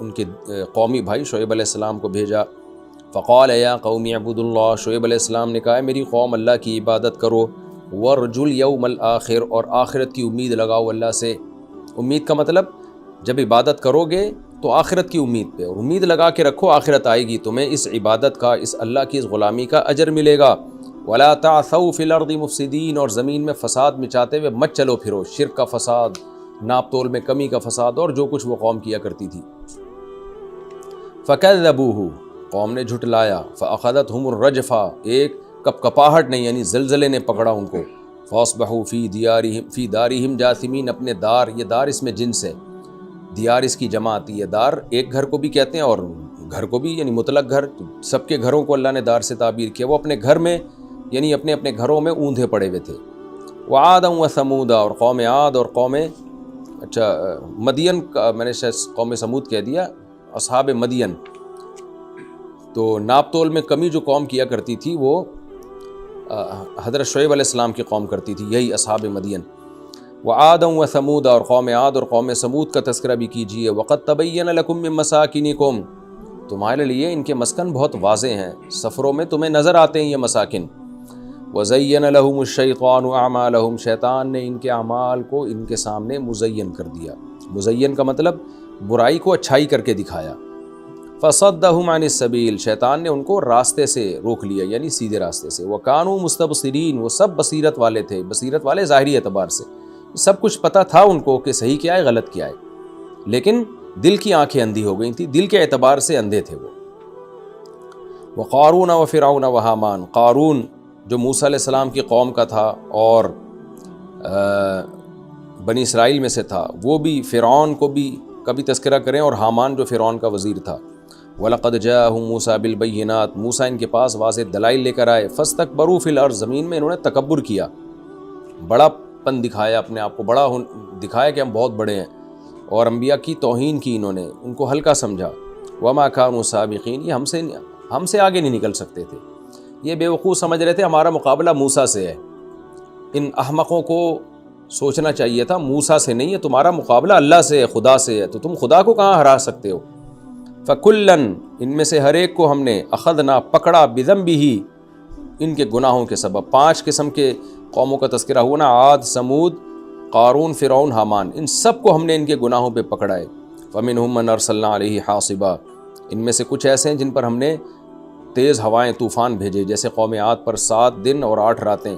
ان کے قومی بھائی شعیب علیہ السلام کو بھیجا. فقال یا قوم اعبدوا اللہ، شعیب علیہ السلام نے کہا میری قوم اللہ کی عبادت کرو، ورجو الیوم الآخر، اور آخرت کی امید لگاؤ اللہ سے. امید کا مطلب جب عبادت کرو گے تو آخرت کی امید پہ، اور امید لگا کے رکھو آخرت آئے گی، تمہیں اس عبادت کا، اس اللہ کی اس غلامی کا اجر ملے گا. ولا تعثوا فی الارض مفسدین، اور زمین میں فساد مچاتے ہوئے مت چلو پھرو، شرک کا فساد، ناپ تول میں کمی کا فساد، اور جو کچھ وہ قوم کیا کرتی تھی. فکذبوہ، قوم نے جھٹلایا. فاخذتہم الرجفہ، ایک کپکپاہٹ نے یعنی زلزلے نے پکڑا ان کو. فاصبحوا فی دارہم جاثمین، اپنے دار، یہ دار اس میں جنس ہے، دیار اس کی جمع آتی ہے. دار ایک گھر کو بھی کہتے ہیں اور گھر کو بھی، یعنی مطلق گھر. سب کے گھروں کو اللہ نے دار سے تعبیر کیا. وہ اپنے گھر میں یعنی اپنے اپنے گھروں میں اوندھے پڑے ہوئے تھے. وعادا وثمودا، اور قوم عاد اور قوم مدین کا میں نے شاید قوم سمود کہہ دیا، اصحاب مدین. تو ناپ تول میں کمی جو قوم کیا کرتی تھی وہ حضرت شعیب علیہ السلام کی قوم کرتی تھی، یہی اصحاب مدین. وعادا وثمودا، اور قوم عاد اور قوم سمود کا تذکرہ بھی کیجیے. وقد تبین لکم من مساکنکم، تمہارے لیے ان کے مسکن بہت واضح ہیں، سفروں میں تمہیں نظر آتے ہیں یہ مساکن. وزین لہم الشیطان اعمالہم، شیطان نے ان کے اعمال کو ان کے سامنے مزین کر دیا. مزین کا مطلب برائی کو اچھائی کر کے دکھایا. فصدہم عن السبیل، شیطان نے ان کو راستے سے روک لیا، یعنی سیدھے راستے سے. وکانوا مستبصرین، وہ سب بصیرت والے تھے، بصیرت والے ظاہری اعتبار سے، سب کچھ پتہ تھا ان کو کہ صحیح کیا ہے غلط کیا ہے، لیکن دل کی آنکھیں اندھی ہو گئی تھیں، دل کے اعتبار سے اندھے تھے وہ. وقارون وفرعون وہامان، قارون جو موسیٰ علیہ السلام کی قوم کا تھا اور بنی اسرائیل میں سے تھا، وہ بھی فرعون کو بھی کبھی تذکرہ کریں، اور حامان جو فرعون کا وزیر تھا. وَلَقَدْ جَاءَهُم مُوسَىٰ بِالْبَيِّنَاتِ، موسیٰ ان کے پاس واضح دلائل لے کر آئے. فَاسْتَكْبَرُوا فِي الْأَرْضِ، زمین میں انہوں نے تکبر کیا، بڑا پن دکھایا، اپنے آپ کو بڑا دکھایا کہ ہم بہت بڑے ہیں، اور انبیاء کی توہین کی انہوں نے، ان کو ہلکا سمجھا. وَمَا كَانُوا سَابِقِينَ، یہ ہم سے آگے نہیں نکل سکتے تھے. یہ بے وقوف سمجھ رہے تھے ہمارا مقابلہ موسیٰ سے ہے. ان احمقوں کو سوچنا چاہیے تھا موسیٰ سے نہیں ہے، تمہارا مقابلہ اللہ سے ہے، خدا سے ہے، تو تم خدا کو کہاں ہرا سکتے ہو. فَكُلًّا، ان میں سے ہر ایک کو ہم نے اخذنا، پکڑا، بِذَنبِهِ، ان کے گناہوں کے سبب. 5 قسم کے قوموں کا تذکرہ ہوا نا، عاد، سمود، قارون، فرعون، حامان، ان سب کو ہم نے ان کے گناہوں پہ پکڑا ہے. فَمِنْهُم مَّنْ أَرْسَلْنَا عَلَيْهِ حَاصِبًا، ان میں سے کچھ ایسے ہیں جن پر ہم نے تیز ہوائیں، طوفان بھیجے. جیسے قوم عاد پر 7 دن اور 8 راتیں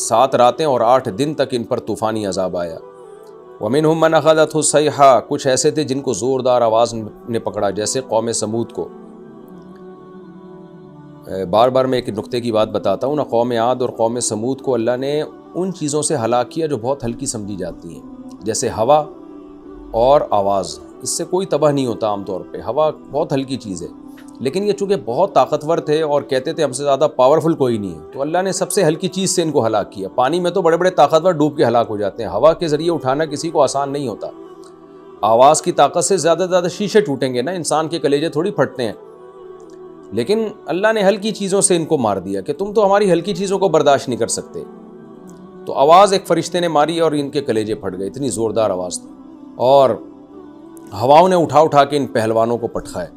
7 راتیں اور 8 دن تک ان پر طوفانی عذاب آیا. وَمِنْهُم مَّنْ أَخَذَتْهُ الصَّيْحَةُ، کچھ ایسے تھے جن کو زوردار آواز نے پکڑا، جیسے قوم سمود کو. بار بار میں ایک نقطے کی بات بتاتا ہوں نا، قوم عاد اور قوم سمود کو اللہ نے ان چیزوں سے ہلاک کیا جو بہت ہلکی سمجھی جاتی ہیں، جیسے ہوا اور آواز. اس سے کوئی تباہ نہیں ہوتا عام طور پہ، ہوا بہت ہلکی چیز ہے، لیکن یہ چونکہ بہت طاقتور تھے اور کہتے تھے ہم سے زیادہ پاورفل کوئی نہیں ہے، تو اللہ نے سب سے ہلکی چیز سے ان کو ہلاک کیا. پانی میں تو بڑے بڑے طاقتور ڈوب کے ہلاک ہو جاتے ہیں، ہوا کے ذریعے اٹھانا کسی کو آسان نہیں ہوتا. آواز کی طاقت سے زیادہ زیادہ شیشے ٹوٹیں گے نا، انسان کے کلیجے تھوڑی پھٹتے ہیں. لیکن اللہ نے ہلکی چیزوں سے ان کو مار دیا کہ تم تو ہماری ہلکی چیزوں کو برداشت نہیں کر سکتے. تو آواز ایک فرشتے نے ماری اور ان کے کلیجے پھٹ گئے، اتنی زوردار آواز تھی. اور ہواؤں نے اٹھا کے ان پہلوانوں کو پٹخائے.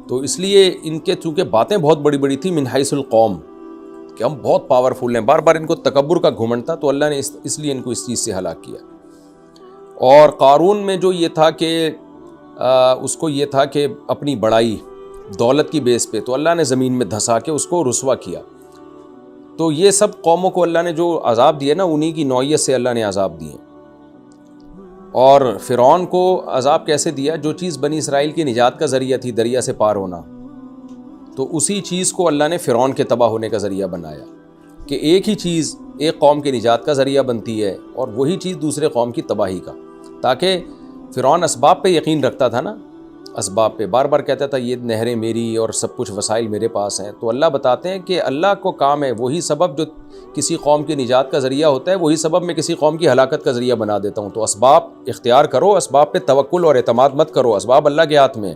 تو اس لیے ان کے چونکہ باتیں بہت بڑی بڑی تھیں، من حیث القوم، کہ ہم بہت پاورفل ہیں، بار بار ان کو تکبر کا گھمنڈ تھا، تو اللہ نے اس لیے ان کو اس چیز سے ہلاک کیا. اور قارون میں جو یہ تھا کہ اس کو یہ تھا کہ اپنی بڑائی دولت کی بیس پہ، تو اللہ نے زمین میں دھسا کے اس کو رسوا کیا. تو یہ سب قوموں کو اللہ نے جو عذاب دیے نا، انہی کی نوعیت سے اللہ نے عذاب دیے. اور فرعون کو عذاب کیسے دیا؟ جو چیز بنی اسرائیل کی نجات کا ذریعہ تھی، دریا سے پار ہونا، تو اسی چیز کو اللہ نے فرعون کے تباہ ہونے کا ذریعہ بنایا. کہ ایک ہی چیز ایک قوم کی نجات کا ذریعہ بنتی ہے اور وہی چیز دوسرے قوم کی تباہی کا. تاکہ فرعون اسباب پہ یقین رکھتا تھا نا، اسباب پہ بار بار کہتا تھا یہ نہریں میری اور سب کچھ وسائل میرے پاس ہیں. تو اللہ بتاتے ہیں کہ اللہ کو کام ہے، وہی سبب جو کسی قوم کی نجات کا ذریعہ ہوتا ہے، وہی سبب میں کسی قوم کی ہلاکت کا ذریعہ بنا دیتا ہوں. تو اسباب اختیار کرو، اسباب پہ توکل اور اعتماد مت کرو، اسباب اللہ کے ہاتھ میں.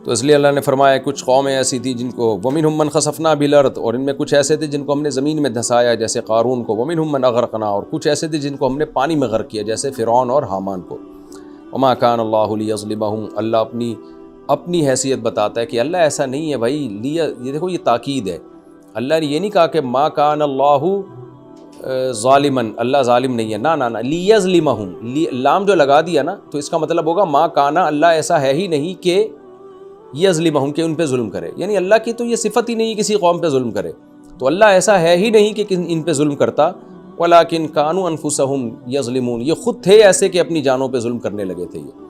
تو اس لیے اللہ نے فرمایا کچھ قومیں ایسی تھی جن کو وَمِنْهُمْ مَنْ خَسَفْنَا بِالْأَرْضِ، اور ان میں کچھ ایسے تھے جن کو ہم نے زمین میں دھسایا جیسے قارون کو، وَمِنْهُمْ مَنْ أَغْرَقْنَا، اور کچھ ایسے تھے جن کو ہم نے پانی میں غرق کیا جیسے فرعون اور حامان کو۔ وَمَا كَانَ اللَّهُ لِيَظْلِمَهُمْ، اللہ اپنی حیثیت بتاتا ہے کہ اللہ ایسا نہیں ہے بھائی، یہ دیکھو یہ تاکید ہے، اللہ نے یہ نہیں کہا کہ ما کان اللہ ظالمن، اللہ ظالم نہیں ہے، نہ لیظلمہم، لام جو لگا دیا نا تو اس کا مطلب ہوگا ما کانا، اللہ ایسا ہے ہی نہیں کہ یظلمہم، کہ ان پہ ظلم کرے، یعنی اللہ کی تو یہ صفت ہی نہیں کسی قوم پہ ظلم کرے، تو اللہ ایسا ہے ہی نہیں کہ ان پہ ظلم کرتا، ولیکن کانوا انفسہم یظلمون، یہ خود تھے ایسے کہ اپنی جانوں پہ ظلم کرنے لگے تھے۔ یہ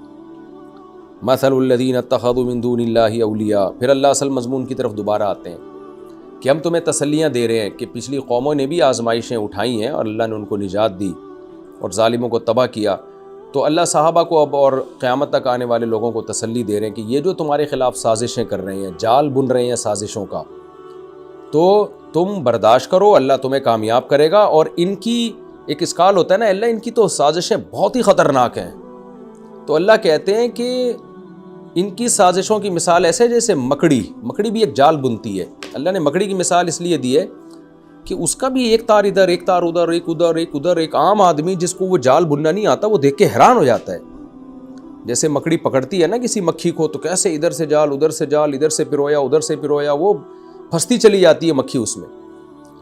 مثل الذین اتخذوا من دون اللہ اولیاء، پھر اللہ اصل مضمون کی طرف دوبارہ آتے ہیں کہ ہم تمہیں تسلیاں دے رہے ہیں کہ پچھلی قوموں نے بھی آزمائشیں اٹھائی ہیں اور اللہ نے ان کو نجات دی اور ظالموں کو تباہ کیا، تو اللہ صحابہ کو اب اور قیامت تک آنے والے لوگوں کو تسلی دے رہے ہیں کہ یہ جو تمہارے خلاف سازشیں کر رہے ہیں، جال بن رہے ہیں سازشوں کا، تو تم برداشت کرو، اللہ تمہیں کامیاب کرے گا، اور ان کی ایک اسکال ہوتا ہے نا، اللہ ان کی تو سازشیں بہت ہی خطرناک ہیں، تو اللہ کہتے ہیں کہ ان کی سازشوں کی مثال ایسے جیسے مکڑی بھی ایک جال بنتی ہے، اللہ نے مکڑی کی مثال اس لیے دی ہے کہ اس کا بھی ایک تار ادھر، ایک تار ادھر، ایک ادھر، ایک ادھر، ایک عام آدمی جس کو وہ جال بننا نہیں آتا وہ دیکھ کے حیران ہو جاتا ہے، جیسے مکڑی پکڑتی ہے نا کسی مکھی کو تو کیسے ادھر سے جال، ادھر سے جال، ادھر سے پرویا، ادھر سے پرویا، وہ پھنستی چلی جاتی ہے مکھی اس میں،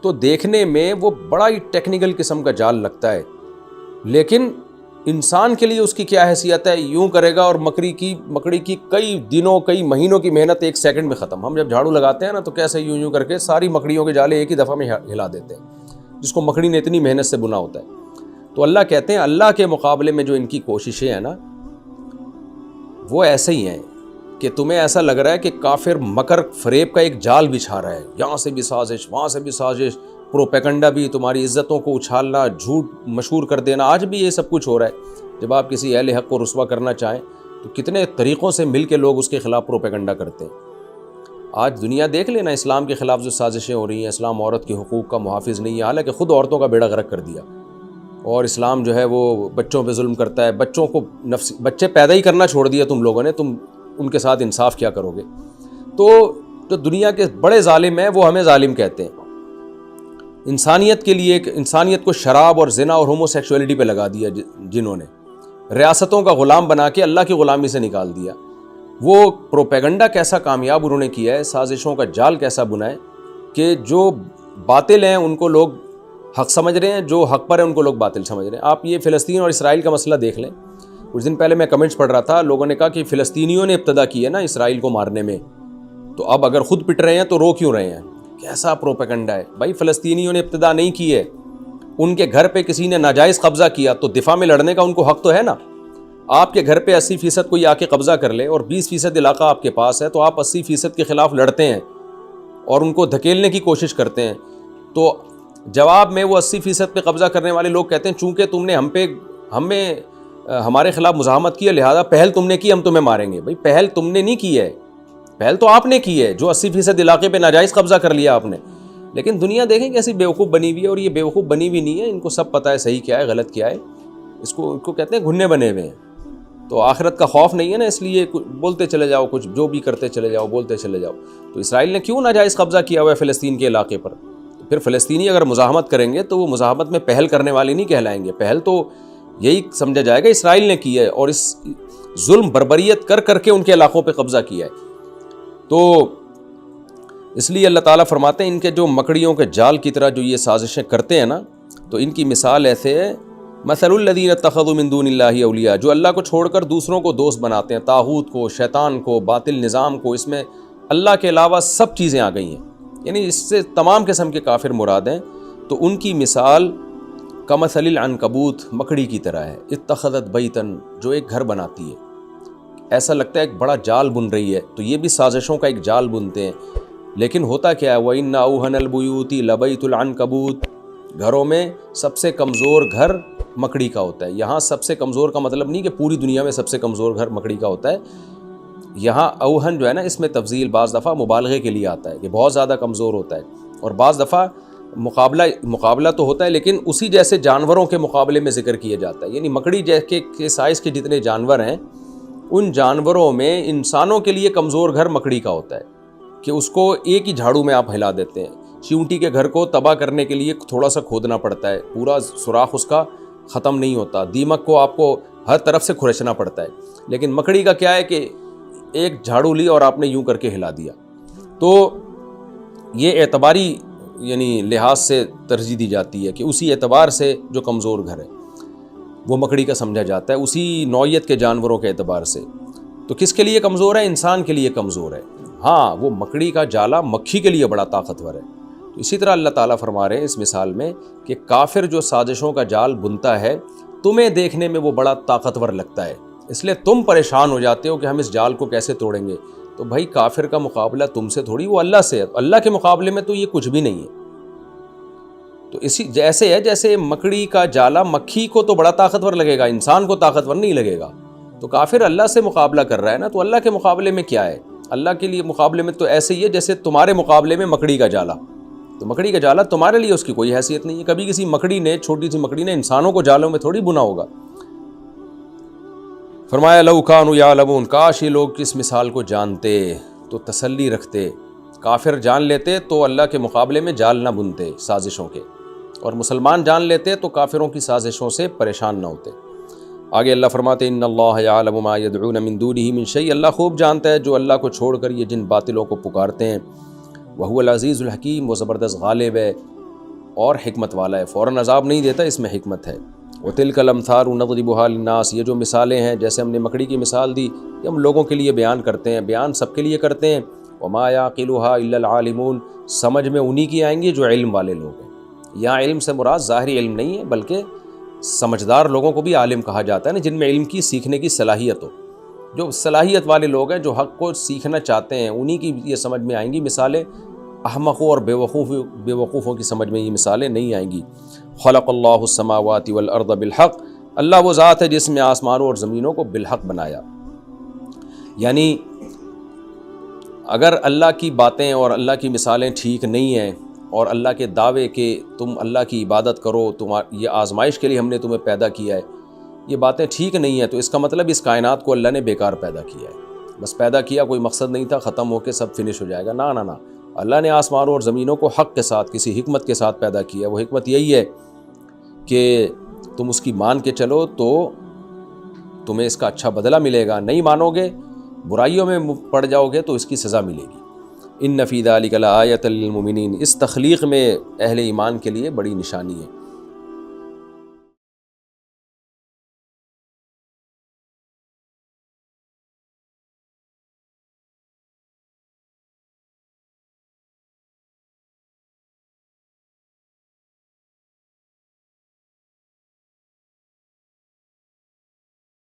تو دیکھنے میں وہ بڑا ہی ٹیکنیکل قسم کا جال لگتا ہے، لیکن انسان کے لیے اس کی کیا حیثیت ہے، یوں کرے گا اور مکڑی کی کئی دنوں کئی مہینوں کی محنت ایک سیکنڈ میں ختم۔ ہم جب جھاڑو لگاتے ہیں نا تو کیسے یوں کر کے ساری مکڑیوں کے جالے ایک ہی دفعہ میں ہلا دیتے ہیں، جس کو مکڑی نے اتنی محنت سے بنا ہوتا ہے۔ تو اللہ کہتے ہیں اللہ کے مقابلے میں جو ان کی کوششیں ہیں نا وہ ایسے ہی ہیں کہ تمہیں ایسا لگ رہا ہے کہ کافر مکر فریب کا ایک جال بچھا رہا ہے، یہاں سے بھی سازش، وہاں سے بھی سازش، پروپیگنڈا بھی، تمہاری عزتوں کو اچھالنا، جھوٹ مشہور کر دینا، آج بھی یہ سب کچھ ہو رہا ہے۔ جب آپ کسی اہل حق کو رسوا کرنا چاہیں تو کتنے طریقوں سے مل کے لوگ اس کے خلاف پروپیگنڈا کرتے ہیں۔ آج دنیا دیکھ لینا، اسلام کے خلاف جو سازشیں ہو رہی ہیں، اسلام عورت کے حقوق کا محافظ نہیں ہے، حالانکہ خود عورتوں کا بیڑا غرق کر دیا، اور اسلام جو ہے وہ بچوں پہ ظلم کرتا ہے، بچوں کو بچے پیدا ہی کرنا چھوڑ دیا تم لوگوں نے، تم ان کے ساتھ انصاف کیا کرو گے؟ تو جو دنیا کے بڑے ظالم ہیں وہ ہمیں ظالم کہتے ہیں۔ انسانیت کے لیے، انسانیت کو شراب اور زنا اور ہومو سیکشولیٹی پہ لگا دیا، جنہوں نے ریاستوں کا غلام بنا کے اللہ کی غلامی سے نکال دیا، وہ پروپیگنڈا کیسا کامیاب انہوں نے کیا ہے، سازشوں کا جال کیسا بنا ہے کہ جو باطل ہیں ان کو لوگ حق سمجھ رہے ہیں، جو حق پر ہیں ان کو لوگ باطل سمجھ رہے ہیں۔ آپ یہ فلسطین اور اسرائیل کا مسئلہ دیکھ لیں، کچھ دن پہلے میں کمنٹس پڑھ رہا تھا، لوگوں نے کہا کہ فلسطینیوں نے ابتدا کی ہے نا اسرائیل کو مارنے میں، تو اب اگر خود پٹ رہے ہیں تو رو کیوں رہے ہیں؟ کیسا پروپیگنڈا ہے بھائی، فلسطینیوں نے ابتدا نہیں کی ہے، ان کے گھر پہ کسی نے ناجائز قبضہ کیا تو دفاع میں لڑنے کا ان کو حق تو ہے نا۔ آپ کے گھر پہ 80% کوئی آ کے قبضہ کر لے اور 20% علاقہ آپ کے پاس ہے تو آپ 80% کے خلاف لڑتے ہیں اور ان کو دھکیلنے کی کوشش کرتے ہیں، تو جواب میں وہ 80% پہ قبضہ کرنے والے لوگ کہتے ہیں چونکہ تم نے ہمیں ہمارے خلاف مزاحمت کی ہے لہذا پہل تم نے کی، ہم تمہیں ماریں گے۔ بھائی پہل تم نے نہیں کی ہے، پہل تو آپ نے کی ہے، جو 80% علاقے پہ ناجائز قبضہ کر لیا آپ نے۔ لیکن دنیا دیکھیں کیسی بیوقوف بنی ہوئی ہے، اور یہ بیوقوف بنی ہوئی نہیں ہے، ان کو سب پتہ ہے صحیح کیا ہے غلط کیا ہے، اس کو کہتے ہیں گھنے بنے ہوئے ہیں۔ تو آخرت کا خوف نہیں ہے نا، اس لیے بولتے چلے جاؤ، کچھ جو بھی کرتے چلے جاؤ، بولتے چلے جاؤ۔ تو اسرائیل نے کیوں ناجائز قبضہ کیا ہوا ہے فلسطین کے علاقے پر؟ تو پھر فلسطینی اگر مزاحمت کریں گے تو وہ مزاحمت میں پہل کرنے والے نہیں کہلائیں گے، پہل تو یہی سمجھا جائے گا اسرائیل نے کی ہے، اور اس ظلم بربریت کر کر کے ان کے علاقوں پہ قبضہ کیا ہے۔ تو اس لیے اللہ تعالیٰ فرماتے ہیں ان کے جو مکڑیوں کے جال کی طرح جو یہ سازشیں کرتے ہیں نا، تو ان کی مثال ایسے ہے، مثل الذین اتخذوا من دون اللہ اولیاء، جو اللہ کو چھوڑ کر دوسروں کو دوست بناتے ہیں، طاغوت کو، شیطان کو، باطل نظام کو، اس میں اللہ کے علاوہ سب چیزیں آ گئی ہیں، یعنی اس سے تمام قسم کے کافر مراد ہیں۔ تو ان کی مثال کمثل العنکبوت، مکڑی کی طرح ہے، اتخذت بیتن، جو ایک گھر بناتی ہے، ایسا لگتا ہے ایک بڑا جال بن رہی ہے، تو یہ بھی سازشوں کا ایک جال بنتے ہیں، لیکن ہوتا کیا ہے، وَإِنَّ أَوْهَنَ الْبُيُوتِ لَبَيْتُ الْعَنْكَبُوتِ، گھروں میں سب سے کمزور گھر مکڑی کا ہوتا ہے۔ یہاں سب سے کمزور کا مطلب نہیں کہ پوری دنیا میں سب سے کمزور گھر مکڑی کا ہوتا ہے، یہاں اوہن جو ہے نا اس میں تفضیل بعض دفعہ مبالغے کے لیے آتا ہے کہ بہت زیادہ کمزور ہوتا ہے، اور بعض دفعہ مقابلہ تو ہوتا ہے لیکن اسی جیسے جانوروں کے مقابلے میں ذکر کیا جاتا ہے، یعنی مکڑی کے سائز کے جتنے جانور ہیں ان جانوروں میں انسانوں کے لیے کمزور گھر مکڑی کا ہوتا ہے کہ اس کو ایک ہی جھاڑو میں آپ ہلا دیتے ہیں۔ چیونٹی کے گھر کو تباہ کرنے کے لیے تھوڑا سا کھودنا پڑتا ہے، پورا سوراخ اس کا ختم نہیں ہوتا۔ دیمک کو آپ کو ہر طرف سے کھرچنا پڑتا ہے، لیکن مکڑی کا کیا ہے کہ ایک جھاڑو لی اور آپ نے یوں کر کے ہلا دیا۔ تو یہ اعتباری یعنی لحاظ سے ترجیح دی جاتی ہے کہ اسی اعتبار سے جو کمزور گھر ہے وہ مکڑی کا سمجھا جاتا ہے، اسی نوعیت کے جانوروں کے اعتبار سے۔ تو کس کے لیے کمزور ہے؟ انسان کے لیے کمزور ہے۔ ہاں، وہ مکڑی کا جالا مکھی کے لیے بڑا طاقتور ہے۔ تو اسی طرح اللہ تعالیٰ فرما رہے ہیں اس مثال میں کہ کافر جو سازشوں کا جال بنتا ہے تمہیں دیکھنے میں وہ بڑا طاقتور لگتا ہے، اس لیے تم پریشان ہو جاتے ہو کہ ہم اس جال کو کیسے توڑیں گے۔ تو بھائی کافر کا مقابلہ تم سے تھوڑی، وہ اللہ سے ہے، اللہ کے مقابلے میں تو یہ کچھ بھی نہیں ہے۔ تو اسی جیسے ہے جیسے مکڑی کا جالا مکھی کو تو بڑا طاقتور لگے گا، انسان کو طاقتور نہیں لگے گا۔ تو کافر اللہ سے مقابلہ کر رہا ہے نا، تو اللہ کے مقابلے میں کیا ہے؟ اللہ کے لیے مقابلے میں تو ایسے ہی ہے جیسے تمہارے مقابلے میں مکڑی کا جالا۔ تو مکڑی کا جالا تمہارے لیے اس کی کوئی حیثیت نہیں ہے۔ کبھی کسی مکڑی نے، چھوٹی سی مکڑی نے انسانوں کو جالوں میں تھوڑی بنا ہوگا۔ فرمایا لو کانوا یعلمون، کاش یہ لوگ اس مثال کو جانتے تو تسلی رکھتے۔ کافر جان لیتے تو اللہ کے مقابلے میں جال نہ بنتے سازشوں کے، اور مسلمان جان لیتے تو کافروں کی سازشوں سے پریشان نہ ہوتے۔ آگے اللہ فرماتے ان اللہ یعلم ما یدعون من دونہ من شیء، اللہ خوب جانتا ہے جو اللہ کو چھوڑ کر یہ جن باطلوں کو پکارتے ہیں۔ وہو العزیز الحکیم، وہ زبردست غالب ہے اور حکمت والا ہے، فوراً عذاب نہیں دیتا، اس میں حکمت ہے۔ وتلک الامثال نضربها للناس، یہ جو مثالیں ہیں جیسے ہم نے مکڑی کی مثال دی، یہ ہم لوگوں کے لیے بیان کرتے ہیں، بیان سب کے لیے کرتے ہیں۔ وما یعقلها الا العالمون، سمجھ میں انہی کی آئیں گی جو علم والے لوگ ہیں۔ یہاں علم سے مراد ظاہری علم نہیں ہے، بلکہ سمجھدار لوگوں کو بھی عالم کہا جاتا ہے نا، جن میں علم کی سیکھنے کی صلاحیت ہو۔ جو صلاحیت والے لوگ ہیں جو حق کو سیکھنا چاہتے ہیں، انہی کی یہ سمجھ میں آئیں گی مثالیں، احمقوں اور بے وقوفوں کی سمجھ میں یہ مثالیں نہیں آئیں گی۔ خلق اللہ السماوات والارض بالحق، اللہ وہ ذات ہے جس نے آسمانوں اور زمینوں کو بالحق بنایا۔ یعنی اگر اللہ کی باتیں اور اللہ کی مثالیں ٹھیک نہیں ہیں، اور اللہ کے دعوے کہ تم اللہ کی عبادت کرو، یہ آزمائش کے لیے ہم نے تمہیں پیدا کیا ہے، یہ باتیں ٹھیک نہیں ہیں، تو اس کا مطلب اس کائنات کو اللہ نے بیکار پیدا کیا ہے، بس پیدا کیا، کوئی مقصد نہیں تھا، ختم ہو کے سب فنش ہو جائے گا۔ نہ نہ نہ، اللہ نے آسمانوں اور زمینوں کو حق کے ساتھ، کسی حکمت کے ساتھ پیدا کیا۔ وہ حکمت یہی ہے کہ تم اس کی مان کے چلو تو تمہیں اس کا اچھا بدلہ ملے گا، نہیں مانو گے، برائیوں میں پڑ جاؤ گے تو اس کی سزا ملے گی۔ ان فی ذلک لآیۃ للمؤمنین، اس تخلیق میں اہل ایمان کے لیے بڑی نشانی ہے۔